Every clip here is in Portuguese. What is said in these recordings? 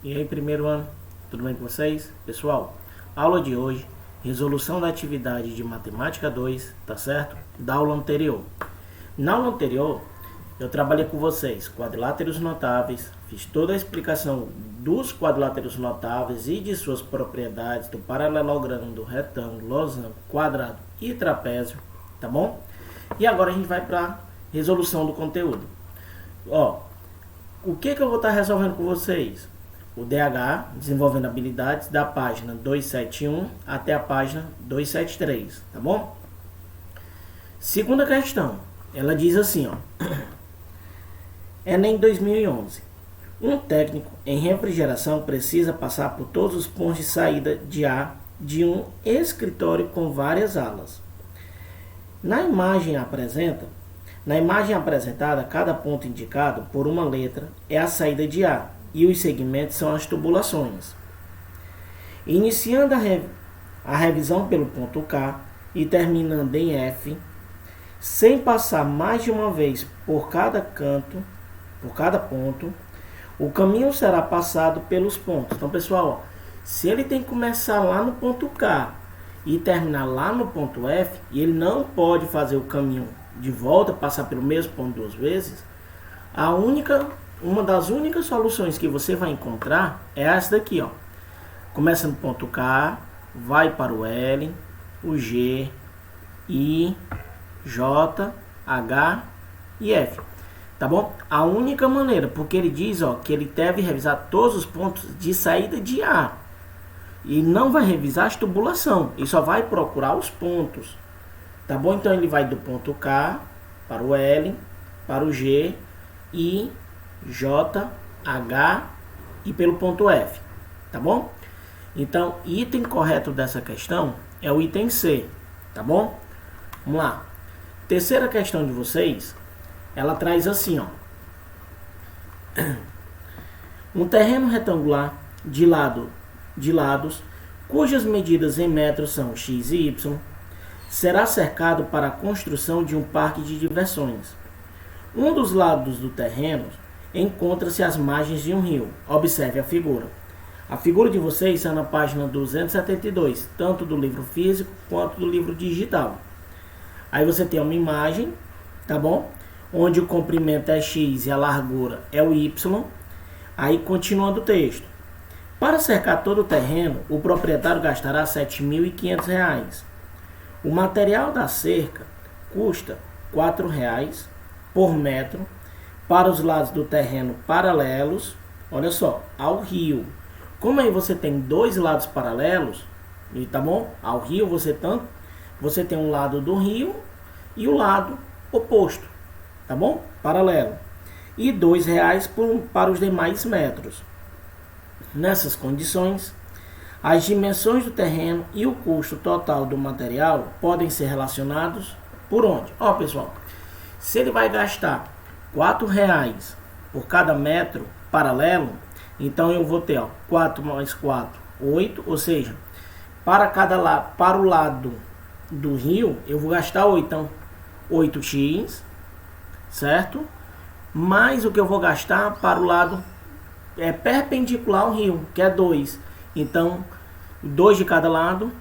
E aí, primeiro ano, tudo bem com vocês? Pessoal, aula de hoje, resolução da atividade de matemática 2, tá certo? Da aula anterior. Na aula anterior, eu trabalhei com vocês quadriláteros notáveis, fiz toda a explicação dos quadriláteros notáveis e de suas propriedades, do paralelogramo, do retângulo, losango, quadrado e trapézio, tá bom? E agora a gente vai para a resolução do conteúdo. Ó, o que eu vou estar resolvendo com vocês? O DH, desenvolvendo habilidades, da página 271 até a página 273, tá bom? Segunda questão, ela diz assim, ó. Enem 2011. Um técnico em refrigeração precisa passar por todos os pontos de saída de ar de um escritório com várias alas. Na imagem apresentada, cada ponto indicado por uma letra é a saída de ar e os segmentos são as tubulações. Iniciando a revisão pelo ponto K e terminando em F, sem passar mais de uma vez por cada ponto, o caminho será passado pelos pontos. Então, pessoal, se ele tem que começar lá no ponto K e terminar lá no ponto F, e ele não pode fazer o caminho de volta, passar pelo mesmo ponto duas vezes, uma das únicas soluções que você vai encontrar é essa daqui, ó. Começa no ponto K, vai para o L, o G, I, J, H e F. Tá bom? A única maneira, porque ele diz, ó, que ele deve revisar todos os pontos de saída de ar. E não vai revisar a tubulação, ele só vai procurar os pontos. Tá bom? Então ele vai do ponto K para o L, para o G, I, J, H e pelo ponto F. Tá bom? Então, item correto dessa questão é o item C. Tá bom? Vamos lá. Terceira questão de vocês, ela traz assim, ó. Um terreno retangular de lados, cujas medidas em metros são x e y, será cercado para a construção de um parque de diversões. Um dos lados do terreno encontra-se às margens de um rio. Observe a figura. A figura de vocês está na página 272, tanto do livro físico quanto do livro digital. Aí você tem uma imagem, tá bom? Onde o comprimento é x e a largura é o y. Aí continuando o texto. Para cercar todo o terreno, o proprietário gastará R$ 7.500. O material da cerca custa R$ 4,00 por metro para os lados do terreno paralelos, olha só, ao rio. Como aí você tem dois lados paralelos, tá bom? Ao rio você tem um lado do rio e o lado oposto, tá bom? Paralelo. E R$ 2,00 para os demais metros. Nessas condições, as dimensões do terreno e o custo total do material podem ser relacionados por onde? Ó, pessoal, se ele vai gastar R$ 4,00 por cada metro paralelo, então eu vou ter, ó, 4 mais 4, 8, ou seja, para o lado do rio, eu vou gastar 8, então 8x, certo? Mais o que eu vou gastar para o lado perpendicular ao rio, que é 2. Então, 2 de cada lado,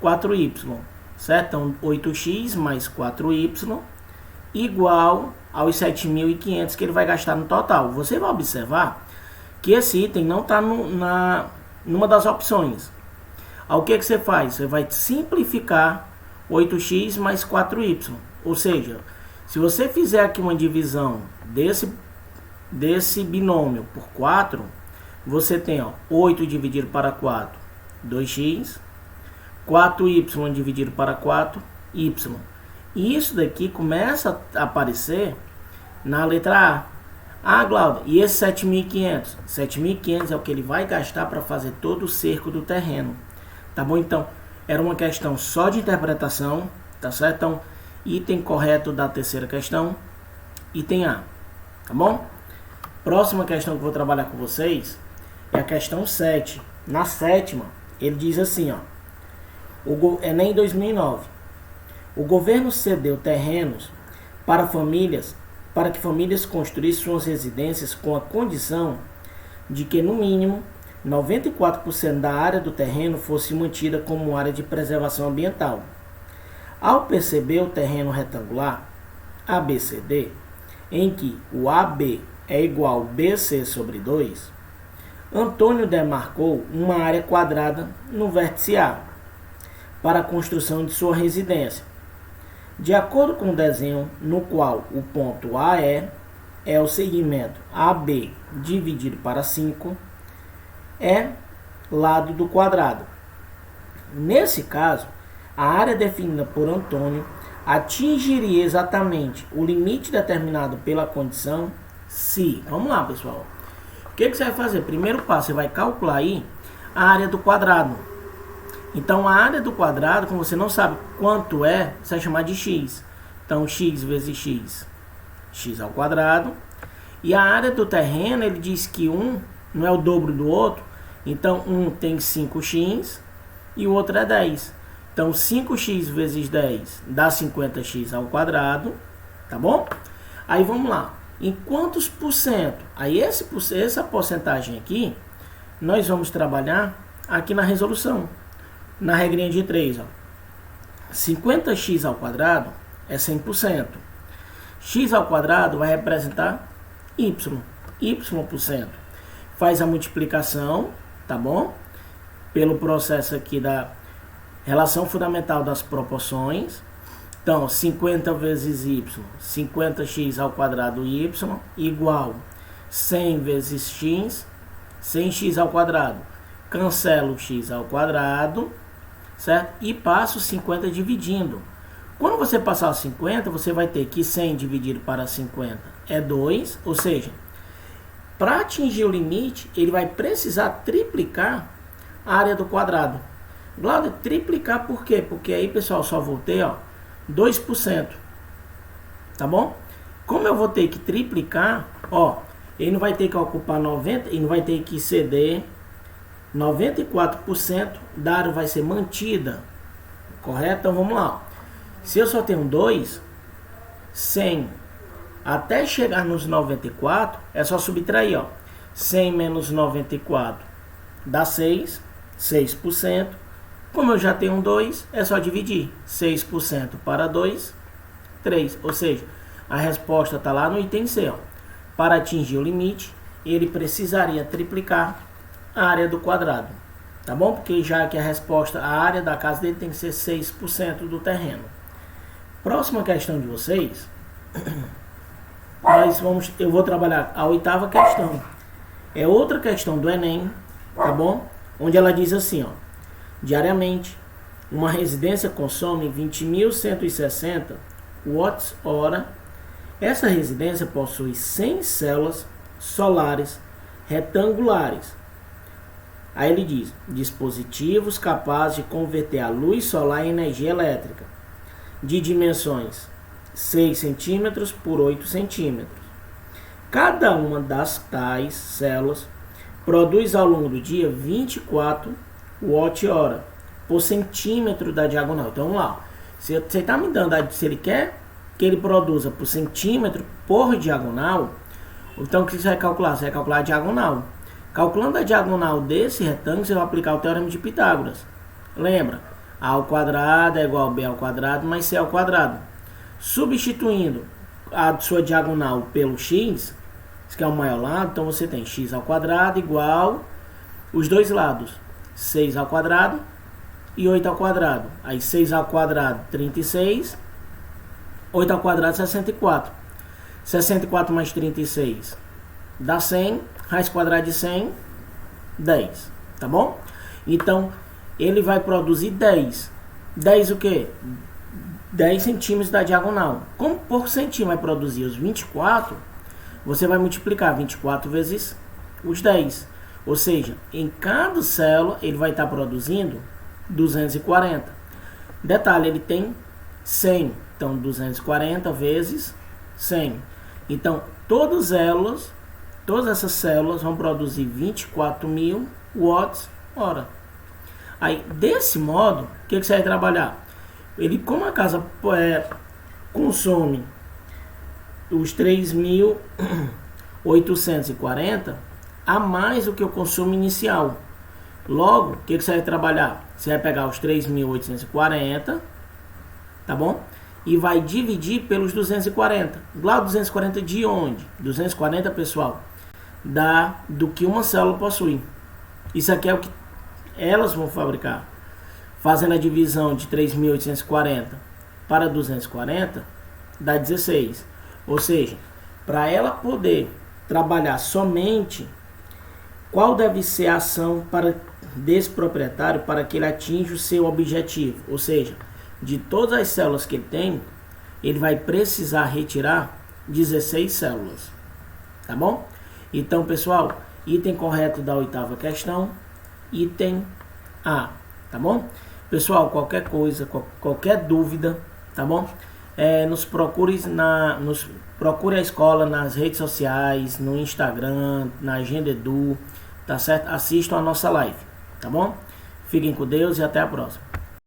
4y, certo? Então, 8x mais 4y igual aos 7.500 que ele vai gastar no total. Você vai observar que esse item não está numa das opções. O que você faz? Você vai simplificar 8x mais 4y. Ou seja, se você fizer aqui uma divisão desse binômio por 4, você tem, ó, 8 dividido para 4, 2x, 4y dividido para 4, y. E isso daqui começa a aparecer na letra A. Ah, Glauber, e esse 7.500? 7.500 é o que ele vai gastar para fazer todo o cerco do terreno. Tá bom? Então, era uma questão só de interpretação, tá certo? Então, item correto da terceira questão, item A. Tá bom? Próxima questão que eu vou trabalhar com vocês é a questão 7. Na sétima, ele diz assim, ó. Enem 2009. O governo cedeu terrenos para que famílias construíssem suas residências com a condição de que, no mínimo, 94% da área do terreno fosse mantida como área de preservação ambiental. Ao perceber o terreno retangular ABCD, em que o AB é igual a BC sobre 2, Antônio demarcou uma área quadrada no vértice A para a construção de sua residência. De acordo com o desenho no qual o ponto AE é o segmento AB dividido para 5, é lado do quadrado. Nesse caso, a área definida por Antônio atingiria exatamente o limite determinado pela condição se... Vamos lá, pessoal. O que você vai fazer? Primeiro passo, você vai calcular aí a área do quadrado. Então, a área do quadrado, como você não sabe quanto é, você vai chamar de x. Então, x vezes x, x ao quadrado. E a área do terreno, ele diz que um não é o dobro do outro. Então, um tem 5x e o outro é 10. Então, 5x vezes 10 dá 50x ao quadrado, tá bom? Aí, vamos lá. Em quantos por cento? Aí, essa porcentagem aqui, nós vamos trabalhar aqui na resolução. Na regrinha de 3, ó. 50x ao quadrado é 100%. X ao quadrado vai representar y, y%. Faz a multiplicação, tá bom? Pelo processo aqui da relação fundamental das proporções. Então, 50 vezes y, 50x ao quadrado y, igual 100 vezes x, 100x ao quadrado. Cancelo o x ao quadrado, certo? E passo 50 dividindo. Quando você passar o 50, você vai ter que 100 dividido para 50 é 2, ou seja, para atingir o limite, ele vai precisar triplicar a área do quadrado. Glauber, triplicar por quê? Porque aí, pessoal, só vou ter, ó, 2%. Tá bom? Como eu vou ter que triplicar, ó, ele não vai ter que ocupar 90%, ele não vai ter que ceder 94% da área vai ser mantida. Correto? Então, vamos lá. Se eu só tenho 2, 100 até chegar nos 94, é só subtrair, ó. 100 menos 94 dá 6, 6%. Como eu já tenho 2, é só dividir. 6% para 2, 3. Ou seja, a resposta está lá no item C, ó. Para atingir o limite, ele precisaria triplicar a área do quadrado. Tá bom? Porque já que a resposta, a área da casa dele tem que ser 6% do terreno. Próxima questão de vocês... eu vou trabalhar a 8ª questão. É outra questão do Enem, tá bom? Onde ela diz assim, ó. Diariamente, uma residência consome 20.160 watts-hora. Essa residência possui 100 células solares retangulares. Aí ele diz, dispositivos capazes de converter a luz solar em energia elétrica, de dimensões 6 centímetros por 8 centímetros. Cada uma das tais células produz ao longo do dia 24 watt-hora por centímetro da diagonal. Então, vamos lá. Você está me dando, se ele quer que ele produza por centímetro por diagonal, então o que você vai calcular? Você vai calcular a diagonal. Calculando a diagonal desse retângulo, você vai aplicar o teorema de Pitágoras. Lembra? A ao quadrado é igual a b ao quadrado mais c ao quadrado. Substituindo a sua diagonal pelo x, que é o maior lado, então você tem x ao quadrado igual os dois lados, 6 ao quadrado e 8 ao quadrado. Aí 6 ao quadrado, 36, 8 ao quadrado, 64. 64 mais 36 dá 100, raiz quadrada de 100, 10, tá bom? Então, ele vai produzir 10. 10 o quê? 10 centímetros da diagonal. Como por centímetro vai produzir os 24, você vai multiplicar 24 vezes os 10. Ou seja, em cada célula ele vai estar produzindo 240. Detalhe, ele tem 100. Então, 240 vezes 100. Então, todas essas células vão produzir 24.000 watts-hora. Aí, desse modo, o que você vai trabalhar? Ele, como a casa consome os 3.840, a mais do que o consumo inicial. Logo, o que você vai trabalhar? Você vai pegar os 3.840, tá bom? E vai dividir pelos 240. Lá 240 de onde? 240, pessoal, do que uma célula possui. Isso aqui é o que elas vão fabricar. Fazendo a divisão de 3.840 para 240, dá 16. Ou seja, para ela poder trabalhar somente, qual deve ser a ação desse proprietário para que ele atinja o seu objetivo? Ou seja, de todas as células que ele tem, ele vai precisar retirar 16 células. Tá bom? Então, pessoal, item correto da 8ª questão, item A. Tá bom? Pessoal, qualquer coisa, qualquer dúvida, tá bom? Nos procure a escola nas redes sociais, no Instagram, na Agenda Edu, tá certo? Assistam a nossa live, tá bom? Fiquem com Deus e até a próxima.